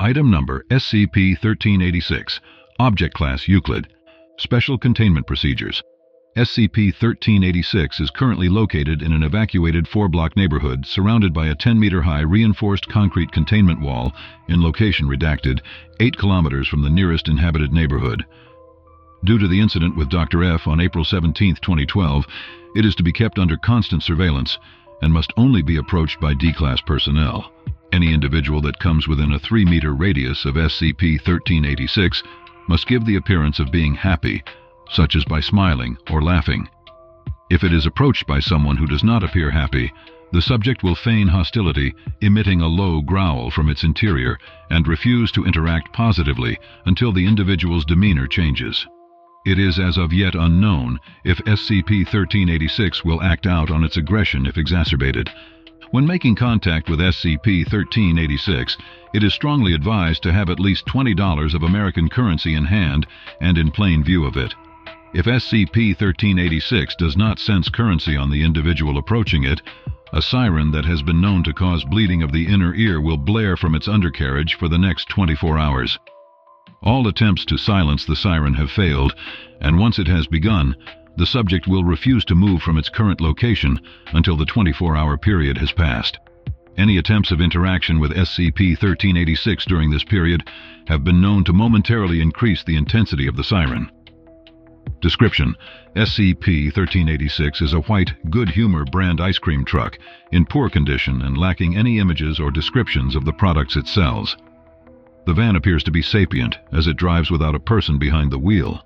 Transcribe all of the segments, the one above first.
Item Number SCP-1386. Object Class Euclid. Special Containment Procedures. SCP-1386 is currently located in an evacuated 4-block neighborhood surrounded by a 10-meter-high reinforced concrete containment wall in location redacted, 8 kilometers from the nearest inhabited neighborhood. Due to the incident with Dr. F on April 17, 2012, it is to be kept under constant surveillance and must only be approached by D-Class personnel. Any individual that comes within a 3-meter radius of SCP-1386 must give the appearance of being happy, such as by smiling or laughing. If it is approached by someone who does not appear happy, the subject will feign hostility, emitting a low growl from its interior, and refuse to interact positively until the individual's demeanor changes. It is as of yet unknown if SCP-1386 will act out on its aggression if exacerbated. When making contact with SCP-1386, it is strongly advised to have at least $20 of American currency in hand and in plain view of it. If SCP-1386 does not sense currency on the individual approaching it, a siren that has been known to cause bleeding of the inner ear will blare from its undercarriage for the next 24 hours. All attempts to silence the siren have failed, and once it has begun, the subject will refuse to move from its current location until the 24-hour period has passed. Any attempts of interaction with SCP-1386 during this period have been known to momentarily increase the intensity of the siren. Description: SCP-1386 is a white, Good Humor brand ice cream truck, in poor condition and lacking any images or descriptions of the products it sells. The van appears to be sapient, as it drives without a person behind the wheel.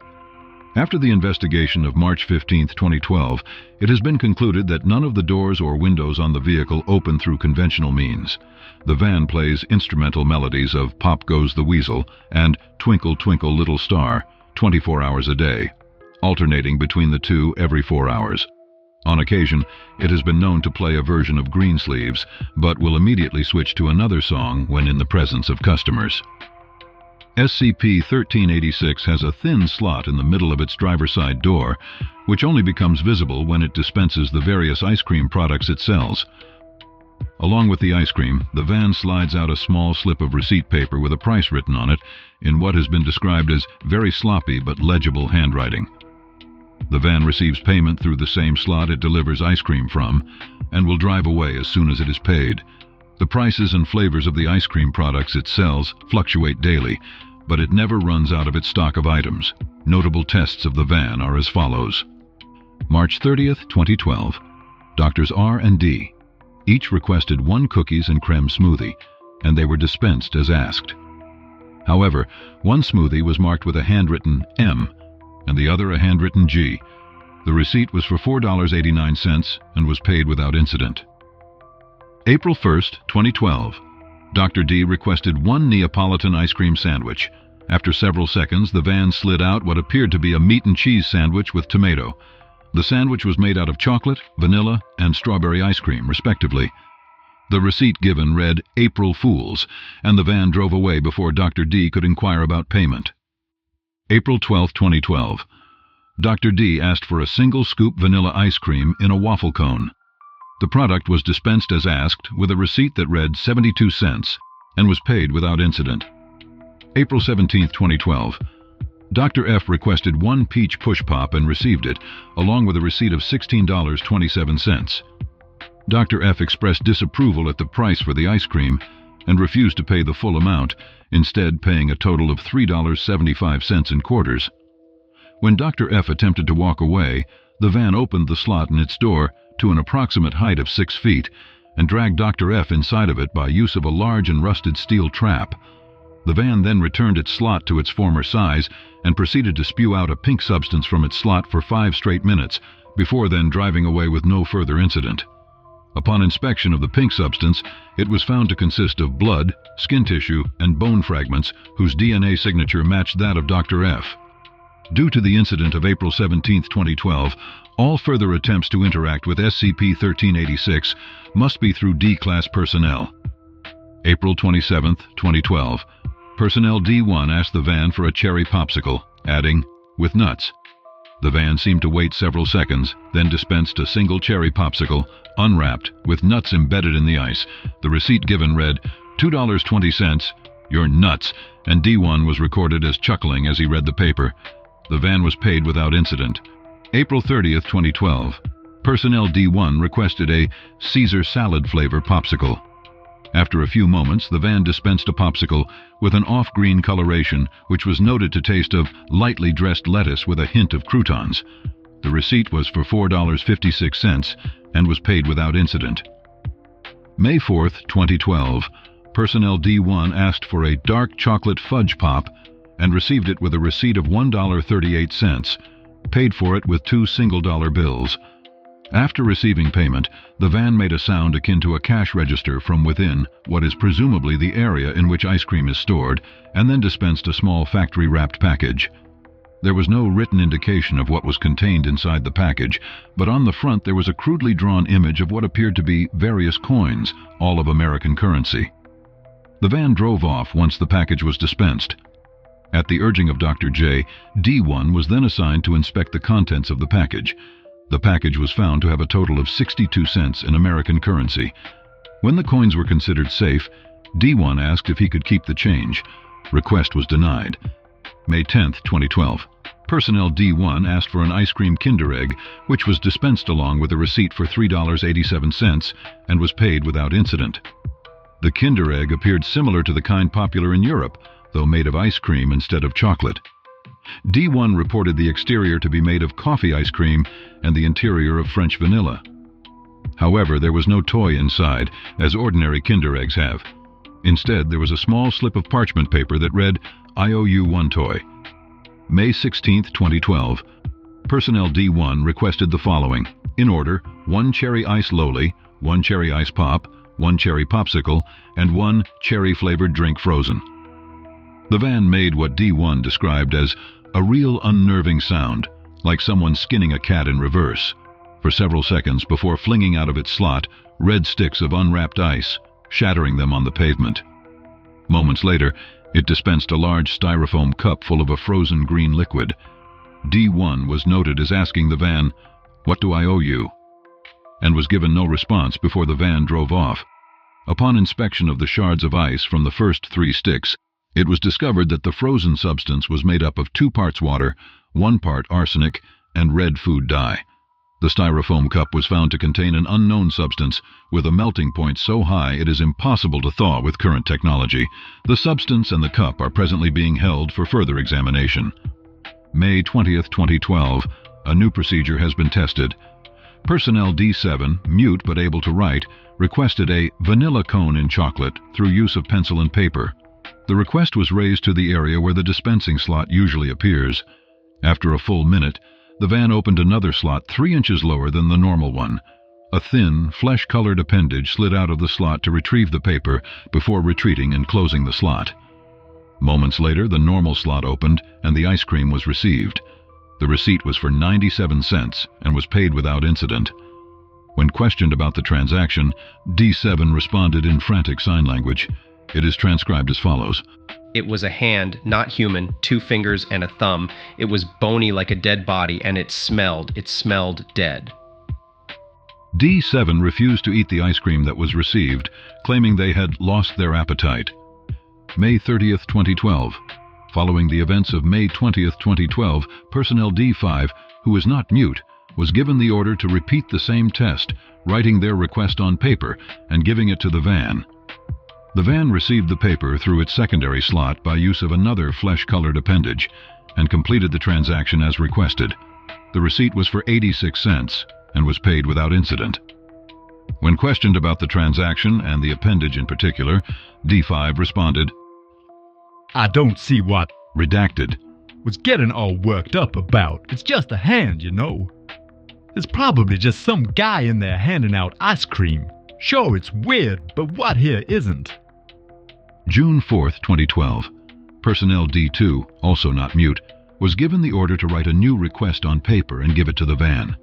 After the investigation of March 15, 2012, it has been concluded that none of the doors or windows on the vehicle open through conventional means. The van plays instrumental melodies of Pop Goes the Weasel and Twinkle Twinkle Little Star 24 hours a day, alternating between the two every 4 hours. On occasion, it has been known to play a version of Greensleeves, but will immediately switch to another song when in the presence of customers. SCP-1386 has a thin slot in the middle of its driver's side door, which only becomes visible when it dispenses the various ice cream products it sells. Along with the ice cream, the van slides out a small slip of receipt paper with a price written on it in what has been described as very sloppy but legible handwriting. The van receives payment through the same slot it delivers ice cream from, and will drive away as soon as it is paid. The prices and flavors of the ice cream products it sells fluctuate daily, but it never runs out of its stock of items. Notable tests of the van are as follows. March 30, 2012. Doctors R and D each requested 1 cookies and creme smoothie, and they were dispensed as asked. However, one smoothie was marked with a handwritten M, and the other a handwritten G. The receipt was for $4.89 and was paid without incident. April 1, 2012. Dr. D requested 1 Neapolitan ice cream sandwich. After several seconds, the van slid out what appeared to be a meat and cheese sandwich with tomato. The sandwich was made out of chocolate, vanilla, and strawberry ice cream, respectively. The receipt given read April Fools, and the van drove away before Dr. D could inquire about payment. April 12, 2012. Dr. D asked for a single scoop vanilla ice cream in a waffle cone. The product was dispensed as asked with a receipt that read 72 cents and was paid without incident. April 17, 2012. Dr. F requested 1 peach push pop and received it, along with a receipt of $16.27. Dr. F expressed disapproval at the price for the ice cream and refused to pay the full amount, instead paying a total of $3.75 in quarters. When Dr. F attempted to walk away, the van opened the slot in its door to an approximate height of 6 feet and dragged Dr. F inside of it by use of a large and rusted steel trap. The van then returned its slot to its former size and proceeded to spew out a pink substance from its slot for 5 straight minutes, before then driving away with no further incident. Upon inspection of the pink substance, it was found to consist of blood, skin tissue, and bone fragments whose DNA signature matched that of Dr. F. Due to the incident of April 17, 2012, all further attempts to interact with SCP-1386 must be through D-Class personnel. April 27, 2012. Personnel D1 asked the van for a cherry popsicle, adding, "with nuts." The van seemed to wait several seconds, then dispensed a single cherry popsicle, unwrapped, with nuts embedded in the ice. The receipt given read $2.20 "You're nuts," and D1 was recorded as chuckling as he read the paper. The van was paid without incident. April 30th, 2012. Personnel D1 requested a Caesar salad flavor popsicle. After a few moments, the van dispensed a popsicle with an off-green coloration which was noted to taste of lightly dressed lettuce with a hint of croutons. The receipt was for $4.56 and was paid without incident. May 4th, 2012. Personnel D1 asked for a dark chocolate fudge pop and received it with a receipt of $1.38, paid for it with 2 single-dollar bills. After receiving payment, the van made a sound akin to a cash register from within what is presumably the area in which ice cream is stored, and then dispensed a small factory-wrapped package. There was no written indication of what was contained inside the package, but on the front there was a crudely drawn image of what appeared to be various coins, all of American currency. The van drove off once the package was dispensed. At the urging of Dr. J, D1 was then assigned to inspect the contents of the package. The package was found to have a total of 62 cents in American currency. When the coins were considered safe, D1 asked if he could keep the change. Request was denied. May 10th, 2012. Personnel D1 asked for an ice cream Kinder Egg, which was dispensed along with a receipt for $3.87 and was paid without incident. The Kinder Egg appeared similar to the kind popular in Europe, though made of ice cream instead of chocolate. D1 reported the exterior to be made of coffee ice cream and the interior of French vanilla. However, there was no toy inside, as ordinary Kinder Eggs have. Instead, there was a small slip of parchment paper that read, "I owe you one toy." May 16th, 2012. Personnel D1 requested the following, in order: 1 cherry ice loli, 1 cherry ice pop, 1 cherry popsicle, and 1 cherry-flavored drink frozen. The van made what D1 described as a real unnerving sound, like someone skinning a cat in reverse, for several seconds before flinging out of its slot red sticks of unwrapped ice, shattering them on the pavement. Moments later, it dispensed a large styrofoam cup full of a frozen green liquid. D1 was noted as asking the van, "What do I owe you?" and was given no response before the van drove off. Upon inspection of the shards of ice from the first 3 sticks, it was discovered that the frozen substance was made up of 2 parts water, 1 part arsenic, and red food dye. The styrofoam cup was found to contain an unknown substance with a melting point so high it is impossible to thaw with current technology. The substance and the cup are presently being held for further examination. May 20th, 2012. A new procedure has been tested. Personnel D7, mute but able to write, requested a vanilla cone in chocolate through use of pencil and paper. The request was raised to the area where the dispensing slot usually appears. After a full minute, the van opened another slot 3 inches lower than the normal one. A thin, flesh-colored appendage slid out of the slot to retrieve the paper before retreating and closing the slot. Moments later, the normal slot opened and the ice cream was received. The receipt was for 97 cents and was paid without incident. When questioned about the transaction, D7 responded in frantic sign language. It is transcribed as follows. It was a hand, not human, 2 fingers and a thumb. It was bony like a dead body, and it smelled dead. D7 refused to eat the ice cream that was received, claiming they had lost their appetite. May 30th, 2012. Following the events of May 20th, 2012, Personnel D5, who is not mute, was given the order to repeat the same test, writing their request on paper and giving it to the van. The van received the paper through its secondary slot by use of another flesh-colored appendage and completed the transaction as requested. The receipt was for 86 cents and was paid without incident. When questioned about the transaction and the appendage in particular, D5 responded, "I don't see what redacted was getting all worked up about. It's just a hand, you know. There's probably just some guy in there handing out ice cream. Sure, it's weird, but what here isn't?" June 4th, 2012. Personnel D2, also not mute, was given the order to write a new request on paper and give it to the van.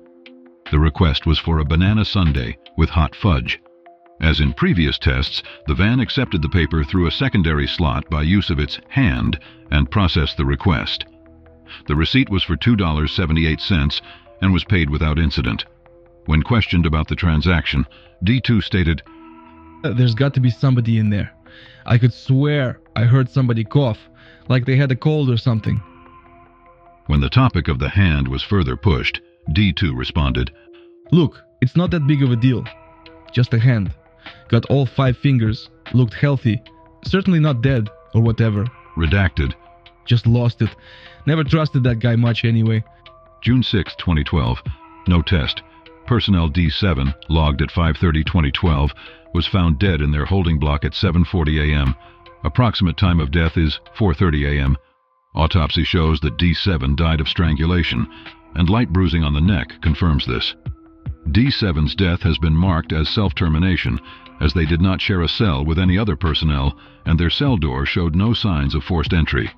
The request was for a banana sundae with hot fudge. As in previous tests, the van accepted the paper through a secondary slot by use of its hand and processed the request. The receipt was for $2.78 and was paid without incident. When questioned about the transaction, D2 stated, "There's got to be somebody in there. I could swear I heard somebody cough, like they had a cold or something. When the topic of the hand was further pushed, D2 responded, Look, it's not that big of a deal. Just a hand. Got all 5 fingers, looked healthy, certainly not dead or whatever. redacted. Just lost it. Never trusted that guy much anyway. June 6, 2012. No test. Personnel D7, logged at 5:30-2012, was found dead in their holding block at 7:40 a.m. Approximate time of death is 4:30 a.m. Autopsy shows that D7 died of strangulation, and light bruising on the neck confirms this. D7's death has been marked as self-termination, as they did not share a cell with any other personnel, and their cell door showed no signs of forced entry.